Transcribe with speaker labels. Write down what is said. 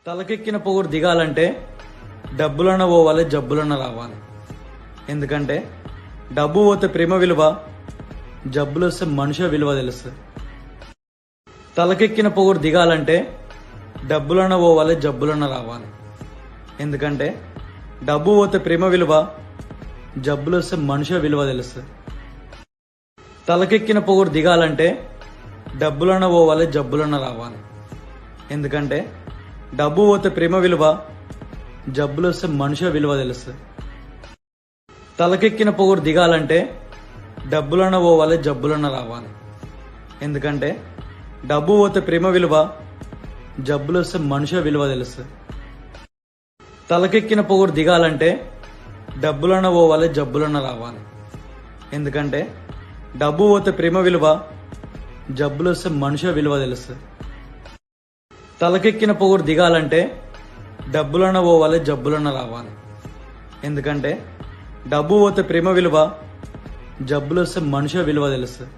Speaker 1: తలకెక్కిన పొగురు దిగాలంటే డబ్బులన్న పోవాలి, జబ్బులన్న రావాలి. ఎందుకంటే డబ్బు పోతే ప్రేమ విలువ, జబ్బులు వస్తే మనుషుల విలువ తెలుస్తుంది. తలకెక్కిన పొగురు దిగాలంటే డబ్బులన్న పోవాలి, జబ్బులన్న రావాలి. ఎందుకంటే డబ్బు పోతే ప్రేమ విలువ, జబ్బులు వస్తే మనుషుల విలువ తెలుస్తుంది. తలకెక్కిన పొగురు దిగాలంటే డబ్బులన్న పోవాలి, జబ్బులన్న రావాలి. ఎందుకంటే డబ్బు పోతే ప్రేమ విలువ, జబ్బులు వస్తే మనుషుల విలువ తెలుస్తుంది. తలకెక్కిన పొగురు దిగాలంటే డబ్బులన్న పోవాలి, జబ్బులన్న రావాలి. ఎందుకంటే డబ్బు పోతే ప్రేమ విలువ, జబ్బులు వస్తే మనుషుల విలువ తెలుస్తుంది. తలకెక్కిన పొగురు దిగాలంటే డబ్బులన్న పోవాలి, జబ్బులన్న రావాలి. ఎందుకంటే డబ్బు పోతే ప్రేమ విలువ, జబ్బులు వస్తే మనుషుల విలువ తెలుస్తుంది. తలకెక్కిన పొగురు దిగాలంటే డబ్బులన్న పోవాలి, జబ్బులన్న రావాలి. ఎందుకంటే డబ్బు పోతే ప్రేమ విలువ, జబ్బులు వస్తే మనుషుల విలువ తెలుస్తుంది.